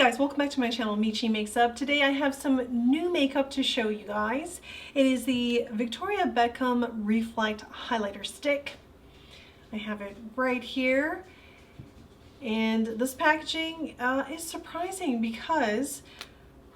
guys, welcome back to my channel, Michi Makes Up. Today I have some new makeup to show you guys. It is the Victoria Beckham Reflect Highlighter Stick. I have it right here. And this packaging is surprising because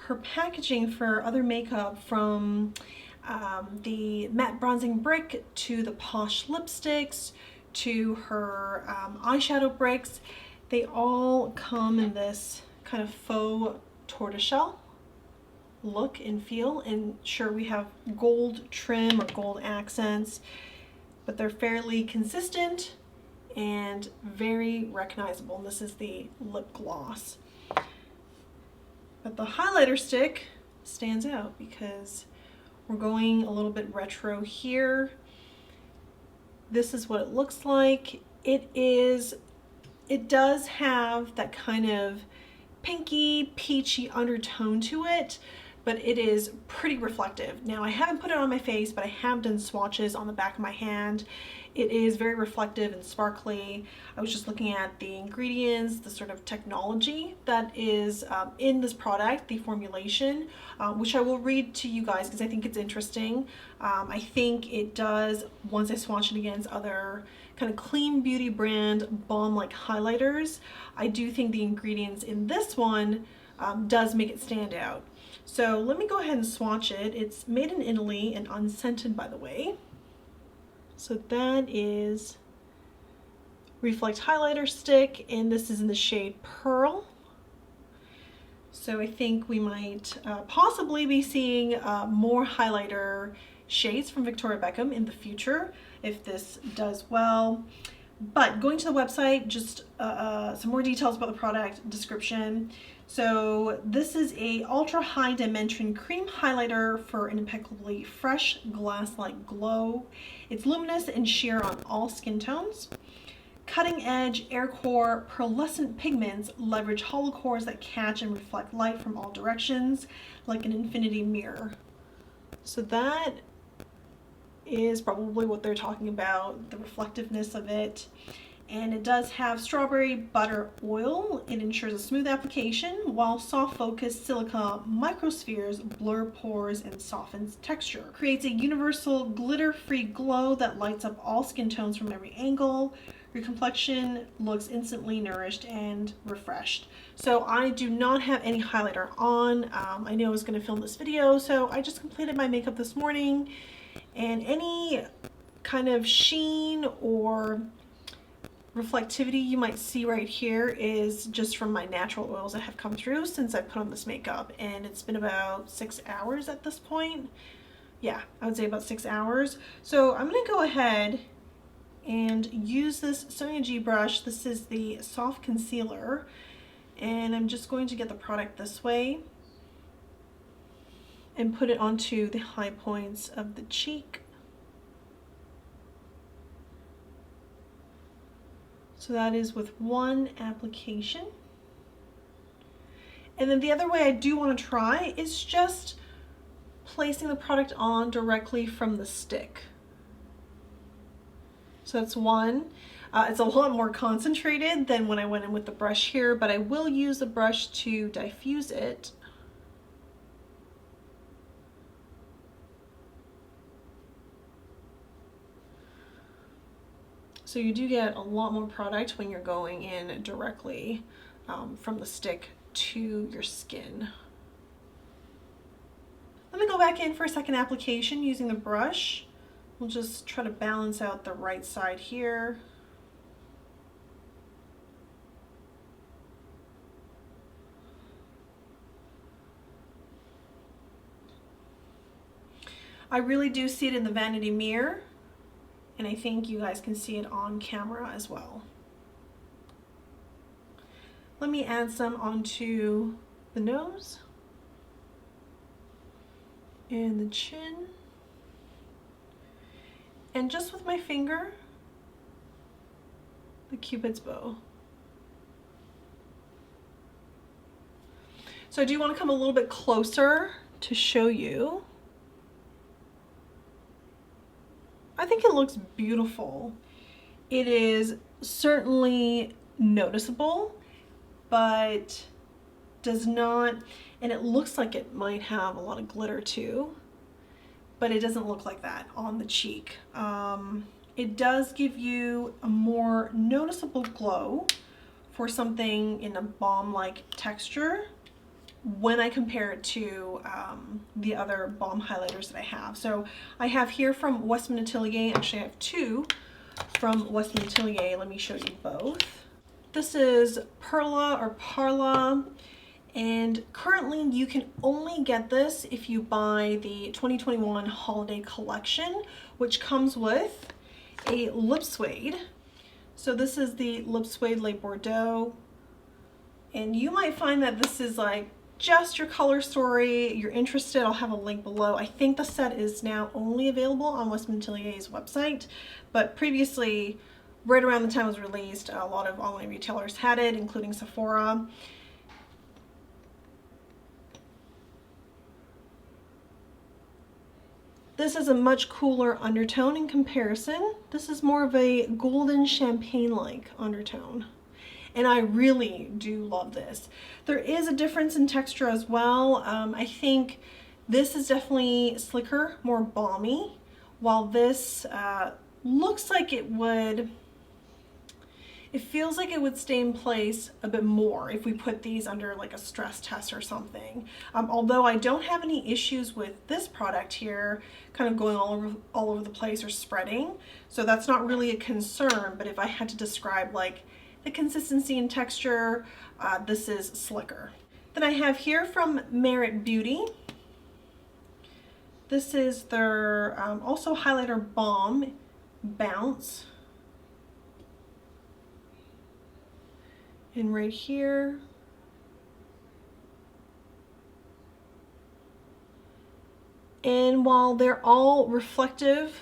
her packaging for other makeup, from the matte bronzing brick to the Posh lipsticks to her eyeshadow bricks, they all come in this kind of faux tortoiseshell look and feel. And sure, we have gold trim or gold accents, but they're fairly consistent and very recognizable. And this is the lip gloss. But the highlighter stick stands out because we're going a little bit retro here. This is what it looks like. It does have that kind of pinky, peachy undertone to it, but it is pretty reflective. Now, I haven't put it on my face, but I have done swatches on the back of my hand. It is very reflective and sparkly. I was just looking at the ingredients, the sort of technology that is in this product, the formulation, which I will read to you guys because I think it's interesting. I think it does, once I swatch it against other kind of clean beauty brand balm-like highlighters, I do think the ingredients in this one does make it stand out. So let me go ahead and swatch it. It's made in Italy and unscented, by the way. So that is Reflect Highlighter Stick, and this is in the shade Pearl. So I think we might possibly be seeing more highlighter shades from Victoria Beckham in the future if this does well. But going to the website, just some more details about the product description. So this is a ultra high dimension cream highlighter for an impeccably fresh glass-like glow. It's luminous and sheer on all skin tones. Cutting edge air core pearlescent pigments leverage hollow cores that catch and reflect light from all directions like an infinity mirror. So that is probably what they're talking about, the reflectiveness of it. And it does have strawberry butter oil. It ensures a smooth application, while soft focus silica microspheres blur pores and softens texture. Creates a universal glitter-free glow that lights up all skin tones from every angle. Your complexion looks instantly nourished and refreshed. So I do not have any highlighter on. I knew I was going to film this video, so I just completed my makeup this morning. And any kind of sheen or reflectivity you might see right here is just from my natural oils that have come through since I put on this makeup. And it's been about 6 hours at this point. Yeah, I would say about 6 hours. So I'm going to go ahead and use this Sonia G brush. This is the soft concealer. And I'm just going to get the product this way and put it onto the high points of the cheek. So that is with one application. And then the other way I do want to try is just placing the product on directly from the stick. So that's one. It's a lot more concentrated than when I went in with the brush here, but I will use the brush to diffuse it. So you do get a lot more product when you're going in directly from the stick to your skin. Let me go back in for a second application using the brush. We'll just try to balance out the right side here. I really do see it in the vanity mirror, and I think you guys can see it on camera as well. Let me add some onto the nose and the chin. And just with my finger, the Cupid's bow. So I do want to come a little bit closer to show you. I think it looks beautiful. It is certainly noticeable, but does not, and it looks like it might have a lot of glitter too, but it doesn't look like that on the cheek. It does give you a more noticeable glow for something in a balm-like texture when I compare it to the other balm highlighters that I have. So I have here from Westman Atelier, actually I have two from Westman Atelier. Let me show you both. This is Perla or Parla, and currently you can only get this if you buy the 2021 holiday collection, which comes with a lip suede. So this is the Lip Suede Le Bordeaux, and you might find that this is like just your color story. You're interested, I'll have a link below. I think the set is now only available on Westman Atelier's website, but previously, right around the time it was released, a lot of online retailers had it, including Sephora. This is a much cooler undertone in comparison. This is more of a golden champagne-like undertone, and I really do love this. There is a difference in texture as well. I think this is definitely slicker, more balmy, while this looks like it would, it feels like it would stay in place a bit more if we put these under like a stress test or something. Although I don't have any issues with this product here kind of going all over the place or spreading, so that's not really a concern. But if I had to describe like the consistency and texture, this is slicker. Then I have here from Rephr Beauty. This is their also highlighter balm bounce. And right here, and while they're all reflective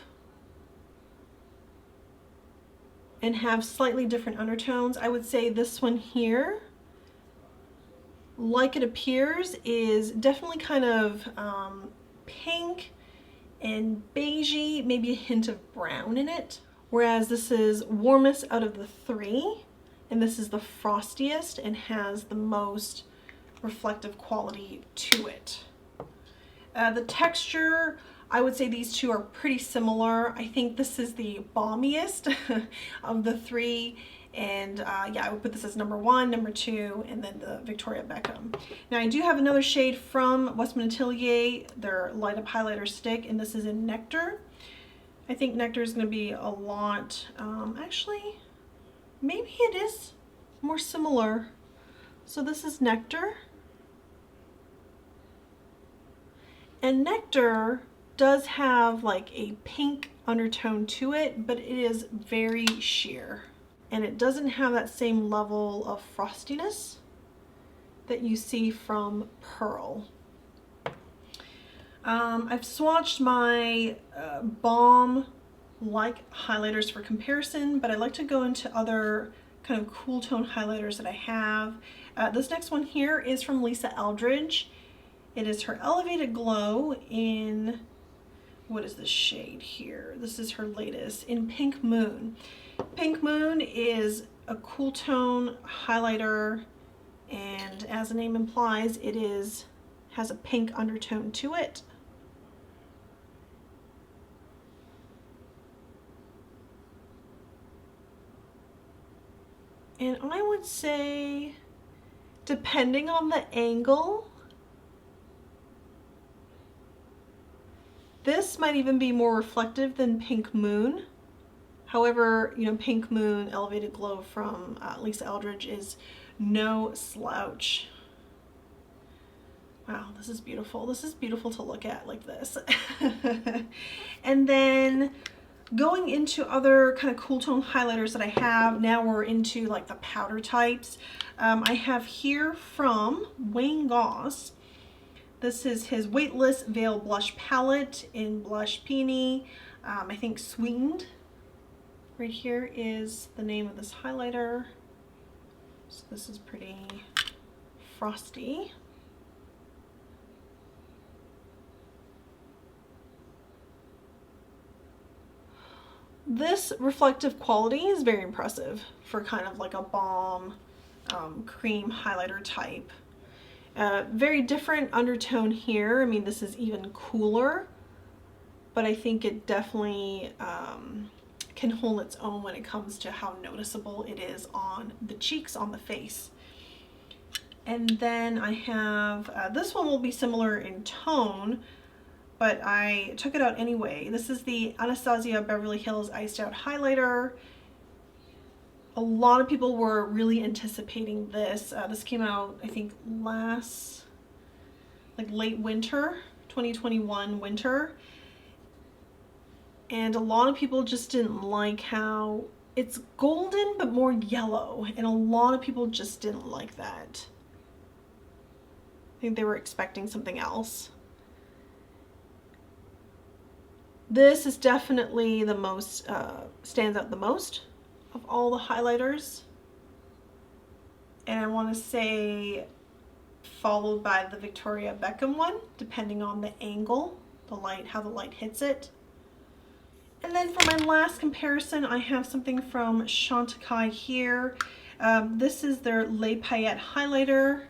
and have slightly different undertones, I would say this one here, Like It Appears, is definitely kind of pink and beigey, maybe a hint of brown in it, whereas this is warmest out of the three. And this is the frostiest and has the most reflective quality to it. The texture, I would say these two are pretty similar. I think this is the balmiest of the three. And yeah, I would put this as number one, number two, and then the Victoria Beckham. Now I do have another shade from Westman Atelier, their Light Up Highlighter Stick, and this is in Nectar. I think Nectar is going to be a lot, actually, maybe it is more similar. So this is Nectar. And Nectar does have like a pink undertone to it, but it is very sheer. And it doesn't have that same level of frostiness that you see from Pearl. I've swatched my balm like highlighters for comparison, but I like to go into other kind of cool tone highlighters that I have. This next one here is from Lisa Eldridge. It is her Elevated Glow in, what is this shade here? This is her latest, in Pink Moon. Pink Moon is a cool tone highlighter, and as the name implies, it has a pink undertone to it. And I would say, depending on the angle, this might even be more reflective than Pink Moon. However, you know, Pink Moon Elevated Glow from Lisa Eldridge is no slouch. Wow, this is beautiful. This is beautiful to look at like this. And then going into other kind of cool tone highlighters that I have, now we're into like the powder types. I have here from Wayne Goss. This is his Weightless Veil Blush Palette in Blush Peony. I think Sweetened. Right here is the name of this highlighter. So this is pretty frosty. This reflective quality is very impressive for kind of like a balm cream highlighter type. Very different undertone here. I mean, this is even cooler, but I think it definitely can hold its own when it comes to how noticeable it is on the cheeks, on the face. And then I have, this one will be similar in tone, but I took it out anyway. This is the Anastasia Beverly Hills Iced Out Highlighter. A lot of people were really anticipating this. This came out, I think, last, like late winter, 2021 winter. And a lot of people just didn't like how it's golden but more yellow. And a lot of people just didn't like that. I think they were expecting something else. This is definitely the most, stands out the most of all the highlighters. And I want to say followed by the Victoria Beckham one, depending on the angle, the light, how the light hits it. And then for my last comparison, I have something from Chantecaille here. This is their Les Paillettes highlighter.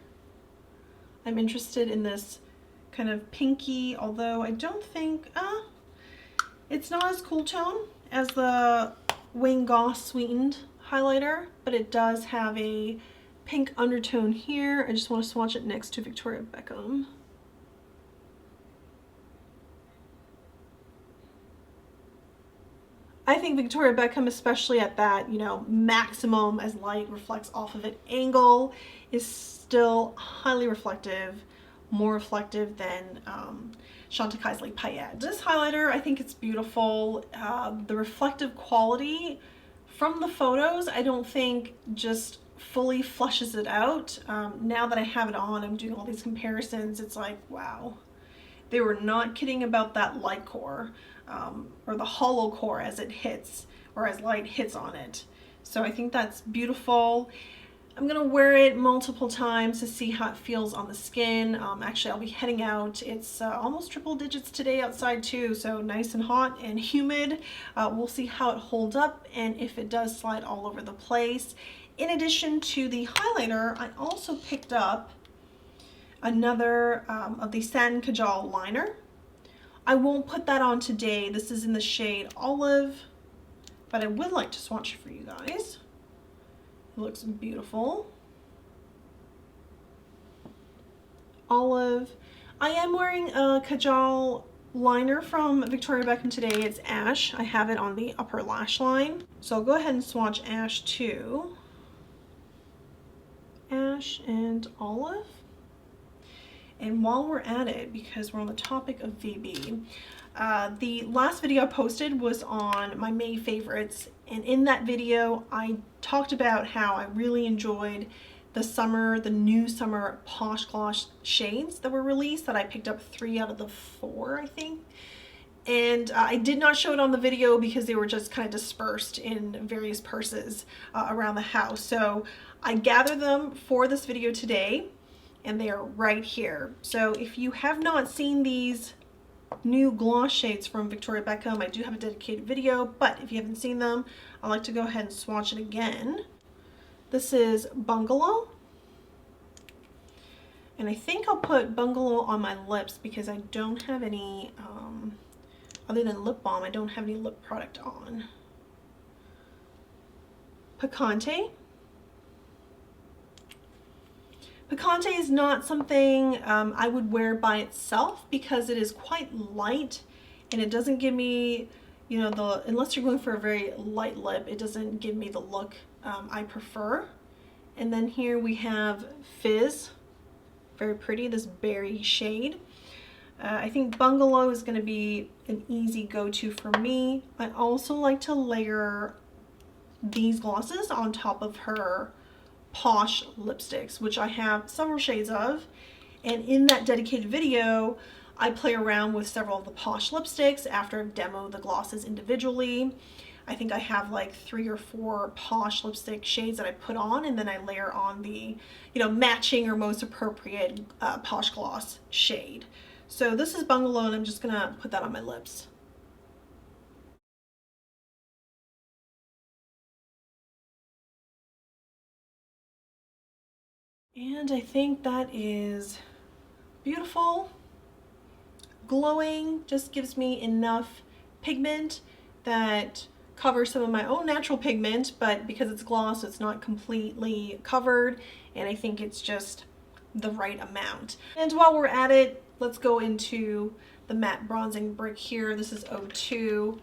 I'm interested in this kind of pinky, although I don't think, it's not as cool tone as the Wayne Goss sweetened highlighter, but it does have a pink undertone here. I just want to swatch it next to Victoria Beckham. I think Victoria Beckham, especially at that, you know, maximum as light reflects off of it angle, is still highly reflective, more reflective than Chantecaille's Les Paillettes. This highlighter, I think it's beautiful. The reflective quality from the photos, I don't think just fully flushes it out. Now that I have it on, I'm doing all these comparisons, it's like, wow. They were not kidding about that light core, or the hollow core as it hits, or as light hits on it. So I think that's beautiful. I'm gonna wear it multiple times to see how it feels on the skin. Actually, I'll be heading out. It's almost triple digits today outside too, so nice and hot and humid. We'll see how it holds up and if it does slide all over the place. In addition to the highlighter, I also picked up another of the Satin Kajal liner. I won't put that on today. This is in the shade Olive, but I would like to swatch it for you guys. It looks beautiful. Olive. I am wearing a Kajal liner from Victoria Beckham today. It's Ash. I have it on the upper lash line. So I'll go ahead and swatch Ash too. Ash and Olive. And while we're at it, because we're on the topic of VB, the last video I posted was on my May favorites, and in that video I talked about how I really enjoyed the new summer Posh Gloss shades that were released, that I picked up 3 out of the 4, I think. And I did not show it on the video because they were just kind of dispersed in various purses around the house. So I gathered them for this video today, and they are right here. So if you have not seen these new gloss shades from Victoria Beckham, I do have a dedicated video, but if you haven't seen them, I'd like to go ahead and swatch it again. This is Bungalow. And I think I'll put Bungalow on my lips because I don't have any, other than lip balm, I don't have any lip product on. Picante. Picante is not something I would wear by itself because it is quite light and it doesn't give me, you know, unless you're going for a very light lip, it doesn't give me the look I prefer. And then here we have Fizz, very pretty, this berry shade. I think Bungalow is going to be an easy go-to for me. I also like to layer these glosses on top of her Posh lipsticks, which I have several shades of, and in that dedicated video I play around with several of the Posh lipsticks after I've demoed the glosses individually. I think I have like 3 or 4 Posh lipstick shades that I put on, and then I layer on the, you know, matching or most appropriate Posh gloss shade. So this is Bungalow, and I'm just gonna put that on my lips. And I think that is beautiful, glowing, just gives me enough pigment that covers some of my own natural pigment, but because it's gloss, it's not completely covered, and I think it's just the right amount. And while we're at it, let's go into the matte bronzing brick here. This is 02.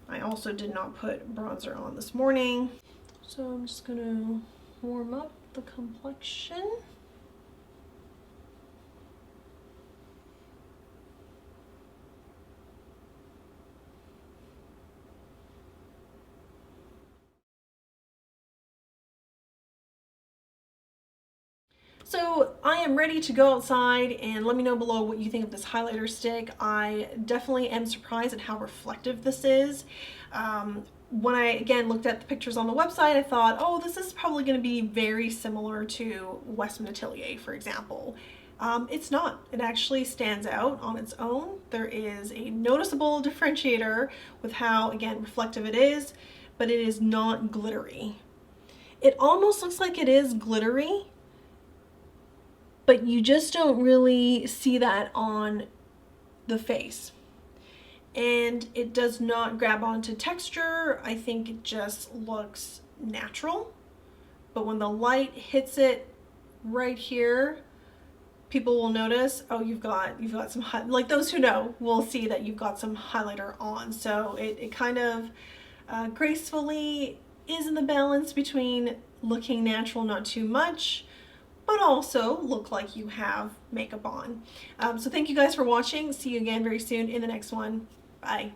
I also did not put bronzer on this morning. So I'm just gonna warm up the complexion. So I am ready to go outside, and let me know below what you think of this highlighter stick. I definitely am surprised at how reflective this is. When I again looked at the pictures on the website, I thought, oh, this is probably going to be very similar to Westman Atelier, for example. It's not. It actually stands out on its own. There is a noticeable differentiator with how, again, reflective it is, but it is not glittery. It almost looks like it is glittery, but you just don't really see that on the face. And it does not grab onto texture. I think it just looks natural. But when the light hits it right here, people will notice, oh, you've got some, like those who know will see that you've got some highlighter on. So it kind of gracefully is in the balance between looking natural, not too much, but also look like you have makeup on. So thank you guys for watching. See you again very soon in the next one. Bye.